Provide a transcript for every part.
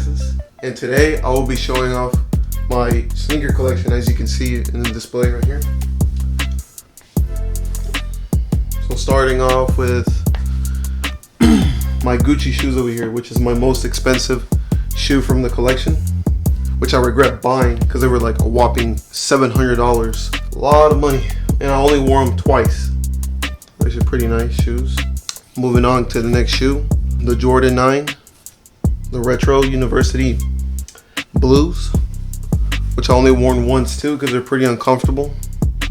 Texas, and today I will be showing off my sneaker collection, as you can see in the display right here. So starting off with my Gucci shoes over here, which is my most expensive shoe from the collection, which I regret buying because they were like a whopping $700. A lot of money, and I only wore them twice. These are pretty nice shoes. Moving on to the next shoe, the Jordan 9, the Retro University Blues, which I only worn once too because they're pretty uncomfortable.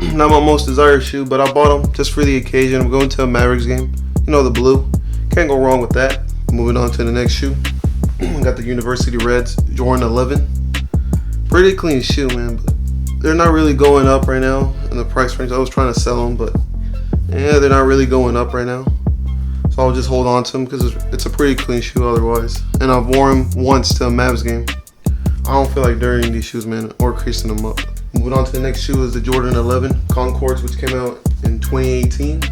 Not my most desired shoe, but I bought them just for the occasion. I'm going to a Mavericks game. You know, the blue. Can't go wrong with that. Moving on to the next shoe. We got the University Reds Jordan 11. Pretty clean shoe, man, but they're not really going up right now in the price range. I was trying to sell them, but yeah, they're not really going up right now. So I'll just hold on to them because it's a pretty clean shoe otherwise. And I've worn them once to a Mavs game. I don't feel like dirtying these shoes, man, or creasing them up. Moving on to the next shoe is the Jordan 11 Concords, which came out in 2018.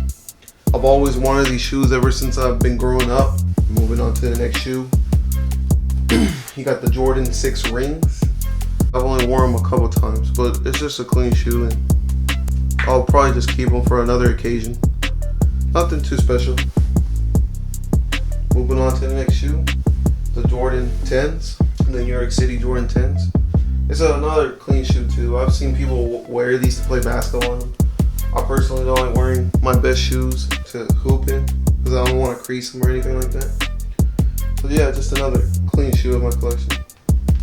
I've always wanted these shoes ever since I've been growing up. Moving on to the next shoe. You got the Jordan 6 Rings. I've only worn them a couple times, but it's just a clean shoe, and I'll probably just keep them for another occasion. Nothing too special. Moving on to the next shoe, the Jordan 10s, the New York City Jordan 10s. It's another clean shoe too. I've seen people wear these to play basketball in them. I personally don't like wearing my best shoes to hoop in because I don't want to crease them or anything like that. So yeah, just another clean shoe in my collection.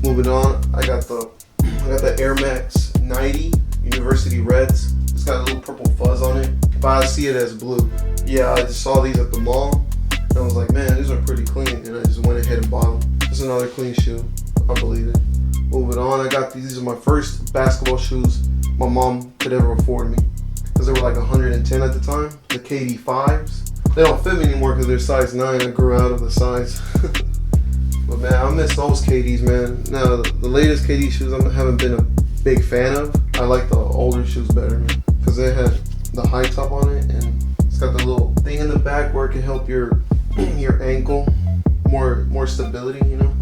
Moving on, I got the Air Max 90 University Reds. It's got a little purple fuzz on it, but I see it as blue. Yeah, I just saw these at the mall. I was like, man, these are pretty clean, and I just went ahead and bought them. Just another clean shoe. I believe it. Moving on, I got these are my first basketball shoes my mom could ever afford me, because they were like 110 at the time. The KD 5s. They don't fit me anymore because they're size 9. I grew out of the size. But man, I miss those KDs, man. Now the latest KD shoes I haven't been a big fan of. I like the older shoes better, man, because they had the high top on it, and it's got the little thing in the back where it can help your ankle, more stability, you know.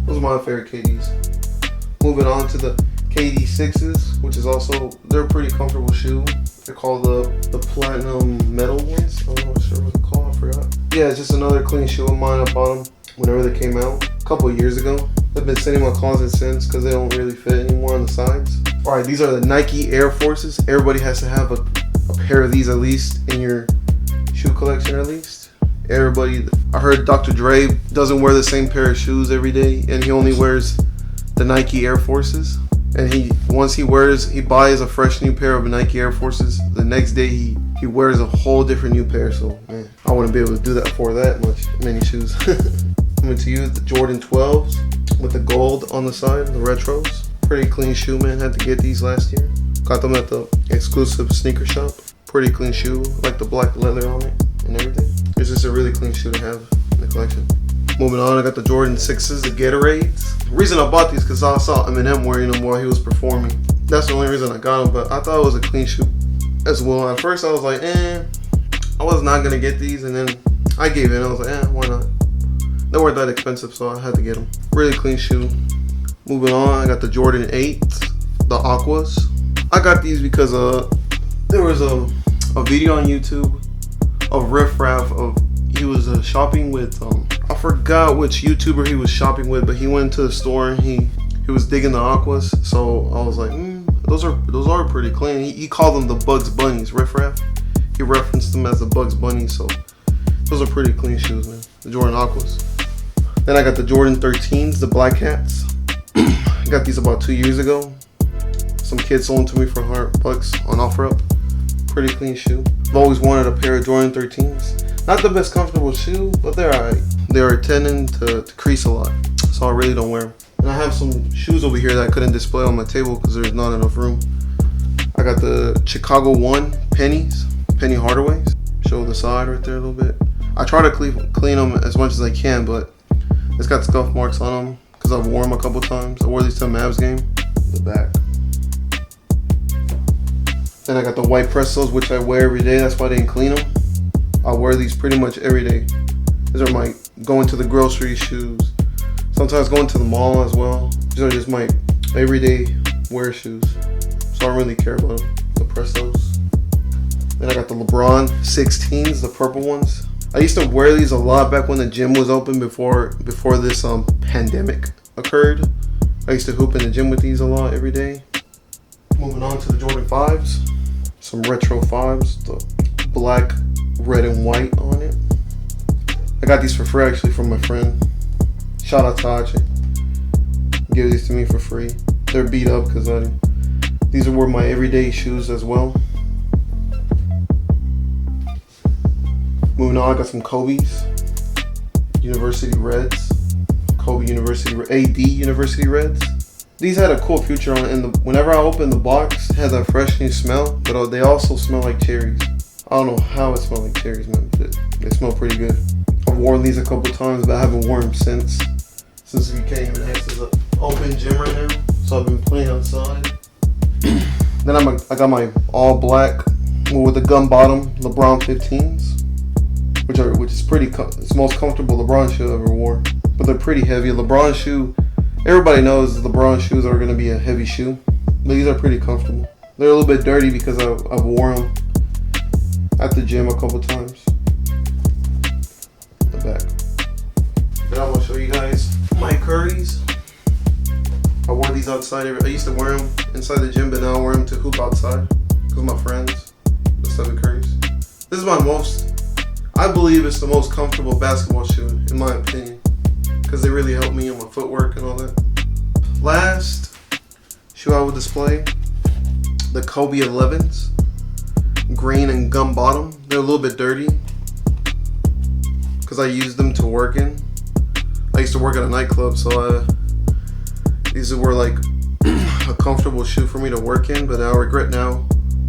Those are my favorite KDs. Moving on to the KD 6s, which is also, they're a pretty comfortable shoe. They're called the platinum metal ones. I'm not sure what they're called, I forgot. Yeah, it's just another clean shoe of mine. I bought them whenever they came out, a couple of years ago. They've been sitting in my closet since because they don't really fit anymore on the sides. Alright, these are the Nike Air Forces. Everybody has to have a pair of these at least in your shoe collection at least. Everybody, I heard Dr. Dre doesn't wear the same pair of shoes every day, and he only wears the Nike Air Forces. And once he buys a fresh new pair of Nike Air Forces, the next day he wears a whole different new pair. So man, I wouldn't be able to do that for that many shoes. Coming to you, the Jordan 12s with the gold on the side, the retros. Pretty clean shoe, man. Had to get these last year. Got them at the exclusive sneaker shop. Pretty clean shoe, like the black leather on it and everything. It's just a really clean shoe to have in the collection. Moving on, I got the Jordan 6s, the Gatorades. The reason I bought these because I saw Eminem wearing them while he was performing. That's the only reason I got them, but I thought it was a clean shoe as well. At first I was like, I was not going to get these, and then I gave in. I was like, why not? They weren't that expensive, so I had to get them. Really clean shoe. Moving on, I got the Jordan 8s, the Aquas. I got these because there was a video on YouTube of Riff Raff he was shopping with I forgot which YouTuber he was shopping with, but he went to the store and he was digging the Aquas. So I was like, those are pretty clean. He called them the Bugs Bunnies, Riff Raff. He referenced them as the Bugs Bunnies, so those are pretty clean shoes, man. The Jordan Aquas. Then I got the Jordan 13s, the Black Hats. I got these about 2 years ago. Some kid sold them to me for $100 on OfferUp. Pretty clean shoe. I've always wanted a pair of Jordan 13s. Not the best comfortable shoe, but they're alright. They are tending to crease a lot, so I really don't wear them. And I have some shoes over here that I couldn't display on my table because there's not enough room. I got the Chicago 1 pennies, Penny Hardaways. Show the side right there a little bit. I try to clean them as much as I can, but it's got scuff marks on them because I've worn them a couple times. I wore these to a Mavs game. The back. Then I got the white Prestos, which I wear every day. That's why I didn't clean them. I wear these pretty much every day. These are my going to the grocery shoes. Sometimes going to the mall as well. These are just my everyday wear shoes. So I don't really care about the Prestos. Then I got the LeBron 16s, the purple ones. I used to wear these a lot back when the gym was open before this pandemic occurred. I used to hoop in the gym with these a lot every day. Moving on to the Jordan 5s. Some retro 5s, the black, red, and white on it. I got these for free actually from my friend. Shout out to Achi. Gave these to me for free. They're beat up because these were my everyday shoes as well. Moving on, I got some Kobe's University Reds. Kobe University AD University Reds. These had a cool future on it, and whenever I opened the box, it had that fresh new smell, but they also smell like cherries. I don't know how it smells like cherries, man, but they smell pretty good. I've worn these a couple times, but I haven't worn them since we can't even access the open gym right now. So I've been playing outside. Then I got my all black with the gum bottom LeBron 15s, which is it's the most comfortable LeBron shoe I've ever worn. But they're pretty heavy. A LeBron shoe, everybody knows LeBron shoes are going to be a heavy shoe. But these are pretty comfortable. They're a little bit dirty because I've worn them at the gym a couple times. The back. Then I'm going to show you guys my Currys. I wore these outside. I used to wear them inside the gym, but now I wear them to hoop outside because my friends. Those type of Currys. This is I believe it's the most comfortable basketball shoe in my opinion, because they really help me in my footwork and all that. Last shoe I would display, the Kobe 11s, green and gum bottom. They're a little bit dirty because I used them to work in. I used to work at a nightclub, so these were like a comfortable shoe for me to work in, but I regret now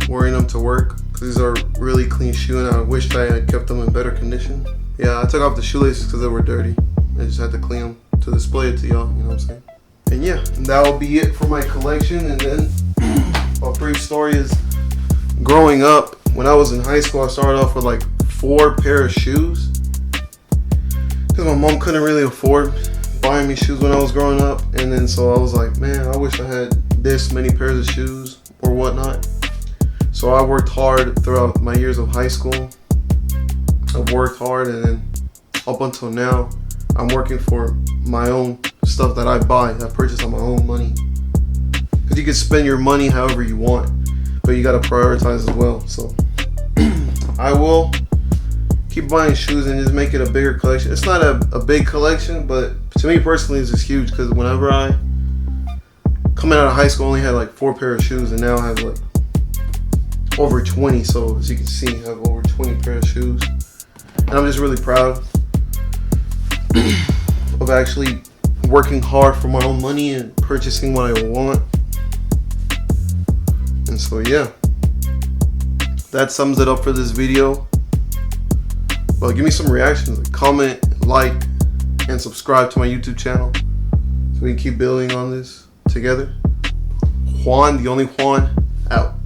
wearing them to work because these are really clean shoe and I wished I had kept them in better condition. Yeah, I took off the shoelaces because they were dirty. I just had to clean them to display it to y'all, you know what I'm saying? And yeah, that will be it for my collection. And then a brief story is, growing up, when I was in high school, I started off with like 4 pair of shoes because my mom couldn't really afford buying me shoes when I was growing up. And then so I was like, man, I wish I had this many pairs of shoes or whatnot. So I worked hard throughout my years of high school. I've worked hard, and then up until now, I'm working for my own stuff that I buy, I purchase on my own money. Because you can spend your money however you want, but you gotta prioritize as well. So I will keep buying shoes and just make it a bigger collection. It's not a big collection, but to me personally, it's just huge because whenever I coming out of high school, I only had like 4 pair of shoes, and now I have like over 20. So as you can see, I have over 20 pair of shoes, and I'm just really proud of actually working hard for my own money and purchasing what I want. And so yeah, that sums it up for this video. Well, give me some reactions, comment, like, and subscribe to my YouTube channel so we can keep building on this together. Juan, the only Juan, out.